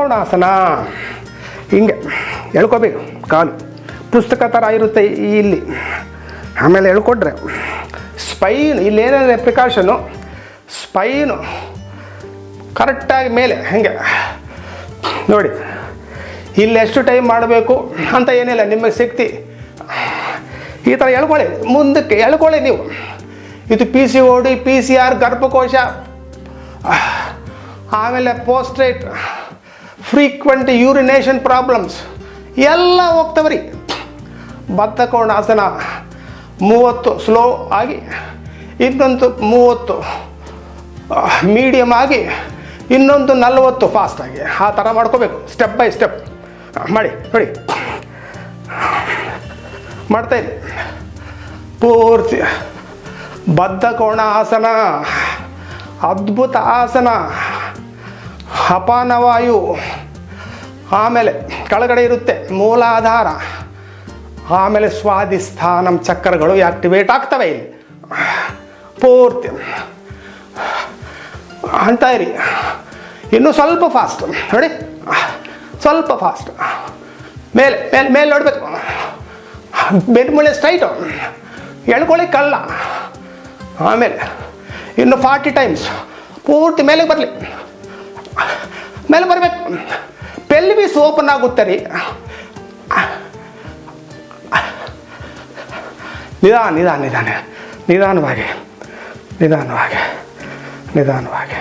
ಕೋಣಾಸನ. ಹಿಂಗೆ ಎಳ್ಕೊಬೇಕು, ಕಾಲು ಪುಸ್ತಕ ಥರ ಇರುತ್ತೆ ಇಲ್ಲಿ. ಆಮೇಲೆ ಎಳ್ಕೊಟ್ರೆ ಸ್ಪೈನ್, ಇಲ್ಲೇನಿದೆ ಪ್ರಿಕಾಷನು, ಸ್ಪೈನು ಕರೆಕ್ಟಾಗಿ ಮೇಲೆ ಹಾಗೆ ನೋಡಿ. ಇಲ್ಲಿ ಎಷ್ಟು ಟೈಮ್ ಮಾಡಬೇಕು ಅಂತ ಏನಿಲ್ಲ, ನಿಮಗೆ ಶಕ್ತಿ ಈ ಥರ ಎಳ್ಕೊಳ್ಳಿ, ಮುಂದಕ್ಕೆ ಎಳ್ಕೊಳ್ಳಿ ನೀವು. ಇದು PCOD, PCR, ಗರ್ಭಕೋಶ, ಆಮೇಲೆ ಪೋಸ್ಟ್ರೇಟ್, ಫ್ರೀಕ್ವೆಂಟ್ ಯೂರಿನೇಷನ್ ಪ್ರಾಬ್ಲಮ್ಸ್ ಎಲ್ಲ ಹೋಗ್ತವ್ರಿ. ಬದ್ಧಕೋಣಾಸನ 30 ಸ್ಲೋ ಆಗಿ, ಇನ್ನೊಂದು 30 ಮೀಡಿಯಮ್ ಆಗಿ, ಇನ್ನೊಂದು 40 ಫಾಸ್ಟಾಗಿ. ಆ ಥರ ಮಾಡ್ಕೋಬೇಕು, ಸ್ಟೆಪ್ ಬೈ ಸ್ಟೆಪ್ ಮಾಡಿ ನೋಡಿ. ಮಾಡ್ತಾಯಿರಿ ಪೂರ್ತಿ. ಬದ್ಧಕೋಣಾಸನ ಅದ್ಭುತ ಆಸನ. ಅಪಾನವಾಯು, ಆಮೇಲೆ ಕೆಳಗಡೆ ಇರುತ್ತೆ ಮೂಲಾಧಾರ, ಆಮೇಲೆ ಸ್ವಾಧಿಷ್ಠಾನಂ ಚಕ್ರಗಳು ಆಕ್ಟಿವೇಟ್ ಆಗ್ತವೆ ಇಲ್ಲಿ ಪೂರ್ತಿ ಅಂತ ಇರಿ. ಇನ್ನೂ ಸ್ವಲ್ಪ ಫಾಸ್ಟ್ ನೋಡಿ, ಸ್ವಲ್ಪ ಫಾಸ್ಟ್. ಮೇಲೆ ಮೇಲೆ ಮೇಲೆ ನೋಡಬೇಕು, ಬೆನ್ಮೂಳೆ ಸ್ಟ್ರೈಟು, ಎಳ್ಕೊಳ್ಳಿ ಕಳ್ಳ. ಆಮೇಲೆ ಇನ್ನು 40 ಟೈಮ್ಸ್ ಪೂರ್ತಿ ಮೇಲೆ ಬರಲಿ, ಮೇಲೆ ಬರಬೇಕು. ಪೆಲ್ವಿಸ್ ಓಪನ್ ಆಗುತ್ತೆ ರೀ. ನಿಧಾನವಾಗಿ ನಿಧಾನವಾಗಿ ನಿಧಾನವಾಗಿ ನಿಧಾನವಾಗಿ